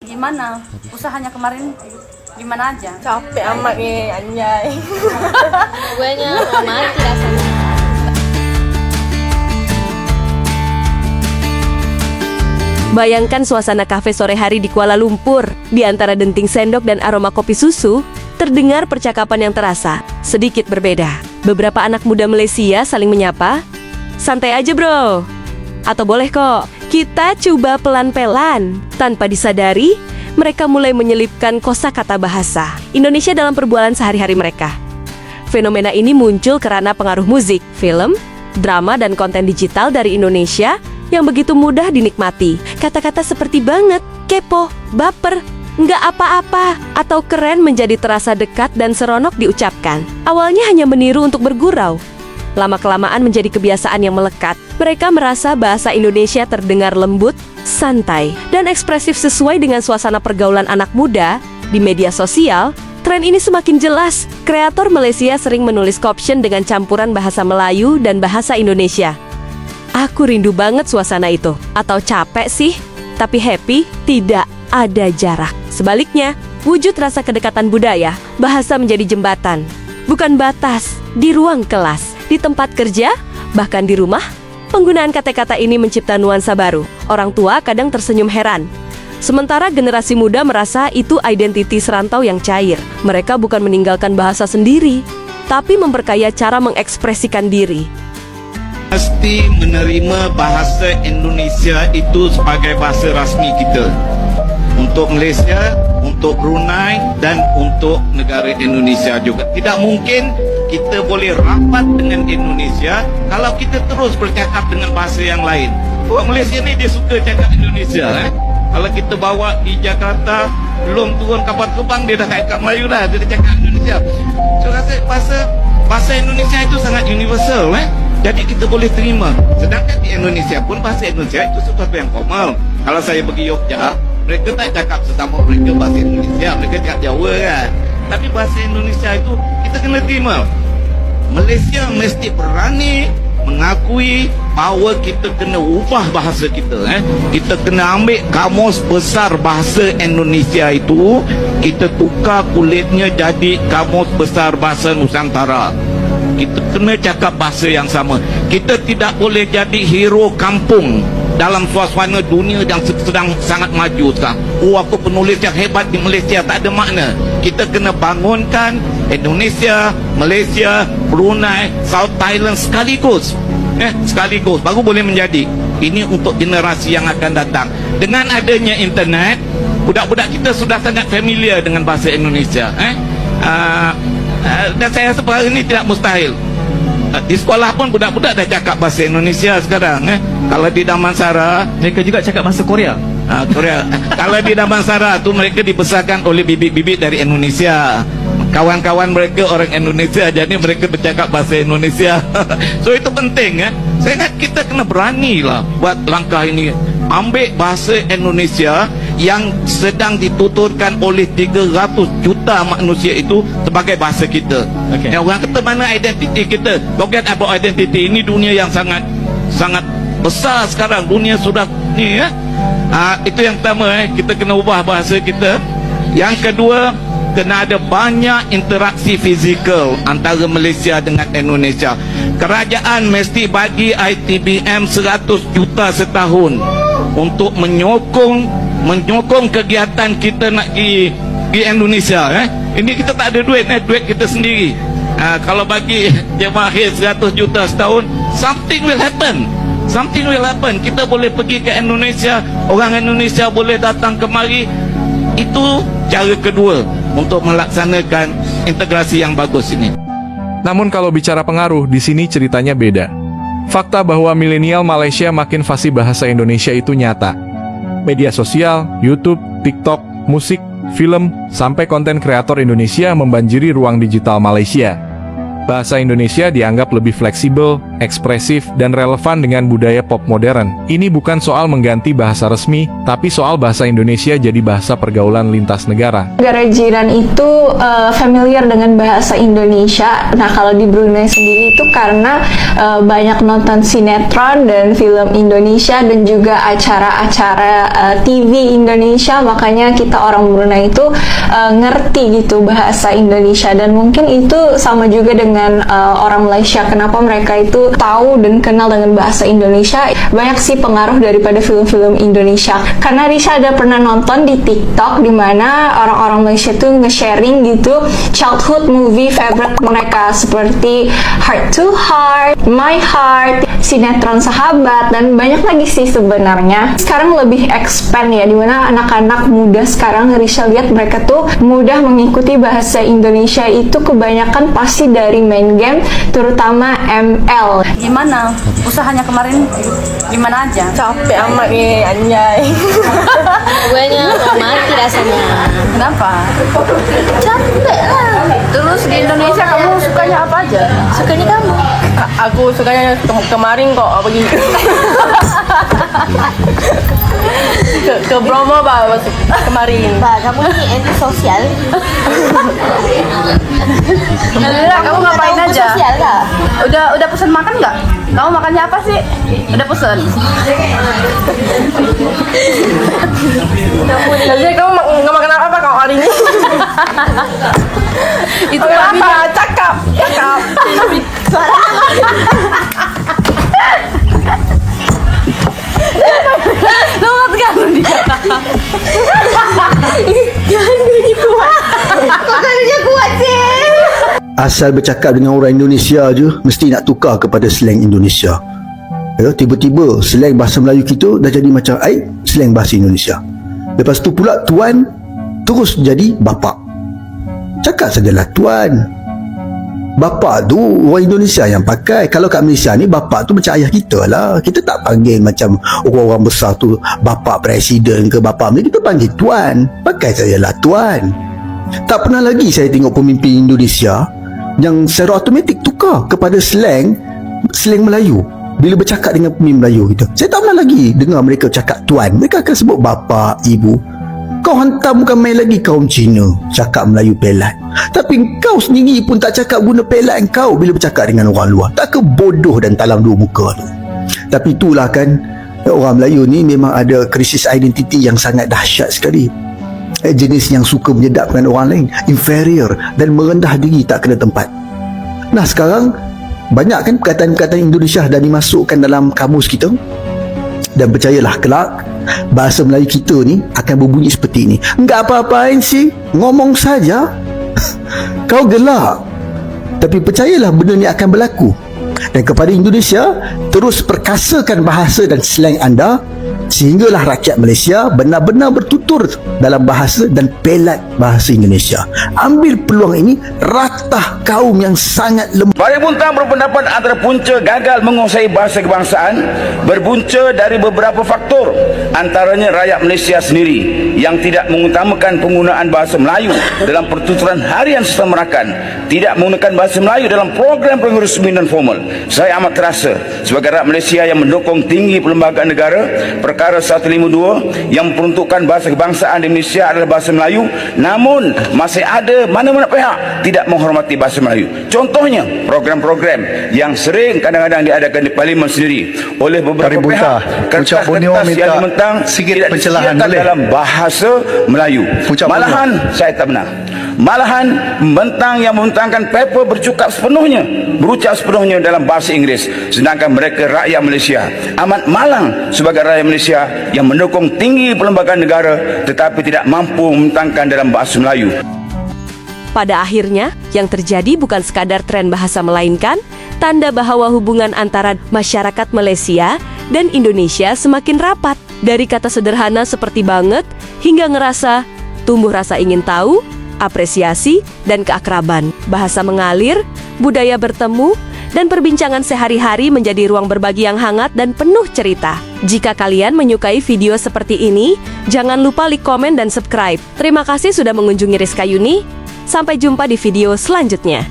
Gimana? Usahanya kemarin gimana aja? Capek amat nih, anjay. Gue nya mau mati rasanya. Bayangkan suasana kafe sore hari di Kuala Lumpur. Di antara denting sendok dan aroma kopi susu, terdengar percakapan yang terasa sedikit berbeda. Beberapa anak muda Malaysia saling menyapa. Santai aja bro. Atau boleh kok, kita coba pelan-pelan. Tanpa disadari, mereka mulai menyelipkan kosakata bahasa Indonesia dalam perbualan sehari-hari mereka. Fenomena ini muncul karena pengaruh musik, film, drama, dan konten digital dari Indonesia yang begitu mudah dinikmati. Kata-kata seperti banget, kepo, baper, nggak apa-apa, atau keren menjadi terasa dekat dan seronok diucapkan. Awalnya hanya meniru untuk bergurau. Lama-kelamaan menjadi kebiasaan yang melekat. Mereka merasa bahasa Indonesia terdengar lembut, santai, dan ekspresif sesuai dengan suasana pergaulan anak muda. Di media sosial, tren ini semakin jelas. Kreator Malaysia sering menulis caption dengan campuran bahasa Melayu dan bahasa Indonesia. Aku rindu banget suasana itu. Atau capek sih, tapi happy, tidak ada jarak. Sebaliknya, wujud rasa kedekatan budaya, bahasa menjadi jembatan, bukan batas. Di ruang kelas, di tempat kerja, bahkan di rumah, penggunaan kata-kata ini mencipta nuansa baru. Orang tua kadang tersenyum heran. Sementara generasi muda merasa itu identiti serantau yang cair. Mereka bukan meninggalkan bahasa sendiri, tapi memperkaya cara mengekspresikan diri. Mesti menerima bahasa Indonesia itu sebagai bahasa rasmi kita. Untuk Malaysia, untuk Brunei, dan untuk negara Indonesia juga. Tidak mungkin kita boleh rapat dengan Indonesia kalau kita terus bercakap dengan bahasa yang lain. Orang Malaysia ni dia suka cakap Indonesia. Kalau kita bawa di Jakarta, belum turun kapal terbang, dia dah cakap Melayu dah, dia dah cakap Indonesia. So rasa bahasa Indonesia itu sangat universal. Jadi kita boleh terima. Sedangkan di Indonesia pun bahasa Indonesia itu sesuatu yang formal. Kalau saya pergi Yogyakarta, mereka tak cakap sesama mereka bahasa Indonesia, mereka cakap Jawa kan. Tapi bahasa Indonesia itu kita kena terima. Malaysia mesti berani mengakui bahawa kita kena ubah bahasa kita. Kita kena ambil kamus besar bahasa Indonesia itu, kita tukar kulitnya jadi kamus besar bahasa Nusantara. Kita kena cakap bahasa yang sama. Kita tidak boleh jadi hero kampung dalam suasana dunia yang sedang sangat maju sekarang. Oh, aku penulis yang hebat di Malaysia, tak ada makna. Kita kena bangunkan Indonesia, Malaysia, Brunei, South Thailand sekaligus. Sekaligus baru boleh menjadi. Ini untuk generasi yang akan datang. Dengan adanya internet, budak-budak kita sudah sangat familiar dengan bahasa Indonesia. Dan saya rasa perkara ini tidak mustahil. Di sekolah pun budak-budak dah cakap bahasa Indonesia sekarang. Kalau di Damansara, mereka juga cakap bahasa Korea. Korea. Kalau di Damansara tu mereka dibesarkan oleh bibit-bibit dari Indonesia. Kawan-kawan mereka orang Indonesia, jadi mereka bercakap bahasa Indonesia. So itu penting. Saya ingat kita kena beranilah buat langkah ini. Ambil bahasa Indonesia yang sedang dituturkan oleh 300 juta manusia itu sebagai bahasa kita. Orang kata mana identiti kita? Forget about identity. Ini dunia yang sangat besar sekarang. Dunia sudah ni itu yang pertama. Kita kena ubah bahasa kita. Yang kedua, kena ada banyak interaksi fizikal antara Malaysia dengan Indonesia. Kerajaan mesti bagi ITBM 100 juta setahun untuk menyokong kegiatan kita nak pergi Indonesia. Ini kita tak ada duit, duit kita sendiri. Kalau bagi jemaah 100 juta setahun, something will happen. Something will happen. Kita boleh pergi ke Indonesia, orang Indonesia boleh datang kemari. Itu cara kedua untuk melaksanakan integrasi yang bagus ini. Namun kalau bicara pengaruh, di sini ceritanya beda. Fakta bahwa milenial Malaysia makin fasih bahasa Indonesia itu nyata. Media sosial, YouTube, TikTok, musik, film, sampai konten kreator Indonesia membanjiri ruang digital Malaysia. Bahasa Indonesia dianggap lebih fleksibel, ekspresif, dan relevan dengan budaya pop modern. Ini bukan soal mengganti bahasa resmi, tapi soal bahasa Indonesia jadi bahasa pergaulan lintas negara. Negara jiran itu familiar dengan bahasa Indonesia. Nah, kalau di Brunei sendiri itu karena banyak nonton sinetron dan film Indonesia dan juga acara-acara TV Indonesia, makanya kita orang Brunei itu ngerti gitu bahasa Indonesia. Dan mungkin itu sama juga dengan orang Malaysia, kenapa mereka itu tahu dan kenal dengan bahasa Indonesia. Banyak sih pengaruh daripada film-film Indonesia. Karena Risha ada pernah nonton di TikTok di mana orang-orang Malaysia tuh nge-sharing gitu childhood movie favorite mereka seperti Heart to Heart, My Heart, sinetron Sahabat, dan banyak lagi sih sebenarnya. Sekarang lebih expand ya, dimana anak-anak muda sekarang Risha lihat mereka tuh mudah mengikuti bahasa Indonesia itu kebanyakan pasti dari main game, terutama ML. Gimana usahanya kemarin? Gimana aja? Capek amat nih, anjay. Gue mau mati rasanya. Kenapa? Capek lah. Terus di Indonesia kamu sukanya apa aja? Sukanya kamu. Aku sukanya kemarin kok pergi ke Bromo kemarin. Bah, kamu ini anti sosial. Kamu ngapain Kamu aja? Sosial kah? Udah pesen makan nggak? Kamu makannya apa sih? Udah pesen? Jadi kamu nggak makan apa kau hari ini? Itu apa? Cakap. Lumat kan dia? Asal bercakap dengan orang Indonesia je mesti nak tukar kepada slang Indonesia. Ya, tiba-tiba slang bahasa Melayu kita dah jadi macam slang bahasa Indonesia. Lepas tu pula tuan terus jadi bapa. Cakap sajalah tuan. Bapa tu orang Indonesia yang pakai. Kalau kat Malaysia ni bapa tu macam ayah kita lah. Kita tak panggil macam orang-orang besar tu bapa presiden ke bapa ni, kita panggil tuan. Pakai sajalah tuan. Tak pernah lagi saya tengok pemimpin Indonesia yang secara automatik tukar kepada slang Melayu bila bercakap dengan pemimpin Melayu kita. Saya tak pernah lagi dengar mereka cakap tuan. Mereka akan sebut bapa, ibu. Kau hantar bukan main lagi kaum Cina cakap Melayu pelat. Tapi kau sendiri pun tak cakap guna pelat kau bila bercakap dengan orang luar. Tak ke bodoh dan talam dua muka tu. Tapi itulah kan, orang Melayu ni memang ada krisis identiti yang sangat dahsyat sekali. Jenis yang suka menyedapkan orang lain, inferior dan merendah diri tak kena tempat. Nah sekarang banyak kan perkataan-perkataan Indonesia dah dimasukkan dalam kamus kita. Dan percayalah kelak bahasa Melayu kita ni akan berbunyi seperti ini. Enggak apa-apain sih, ngomong saja. Kau gelak, tapi percayalah benda ni akan berlaku. Dan kepada Indonesia, terus perkasakan bahasa dan slang anda sehinggalah rakyat Malaysia benar-benar bertutur dalam bahasa dan pelat bahasa Indonesia. Ambil peluang ini, ratah kaum yang sangat lemah. Para Buntang berpendapat antara punca gagal menguasai bahasa kebangsaan berbunca dari beberapa faktor, antaranya rakyat Malaysia sendiri yang tidak mengutamakan penggunaan bahasa Melayu dalam pertuturan harian serta merakan, tidak menggunakan bahasa Melayu dalam program-program resmi dan formal. Saya amat terasa sebagai rakyat Malaysia yang mendukung tinggi perlembagaan negara, perkara 152 yang peruntukan bahasa kebangsaan di Malaysia adalah bahasa Melayu, namun masih ada mana-mana pihak tidak menghormati bahasa Melayu. Contohnya program-program yang sering kadang-kadang diadakan di parlimen sendiri oleh beberapa pihak, kertas-kertas yang dimentang tidak disediakan dalam bahasa Melayu. Malahan saya tak benar. Malahan membentang yang membentangkan paper berucap sepenuhnya dalam bahasa Inggeris, sedangkan mereka rakyat Malaysia amat malang sebagai rakyat Malaysia yang mendukung tinggi perlembagaan negara tetapi tidak mampu membentangkan dalam bahasa Melayu. Pada akhirnya, yang terjadi bukan sekadar tren bahasa melainkan tanda bahwa hubungan antara masyarakat Malaysia dan Indonesia semakin rapat. Dari kata sederhana seperti banget hingga ngerasa tumbuh rasa ingin tahu, apresiasi, dan keakraban. Bahasa mengalir, budaya bertemu, dan perbincangan sehari-hari menjadi ruang berbagi yang hangat dan penuh cerita. Jika kalian menyukai video seperti ini, jangan lupa like, komen, dan subscribe. Terima kasih sudah mengunjungi Rizka Yuni. Sampai jumpa di video selanjutnya.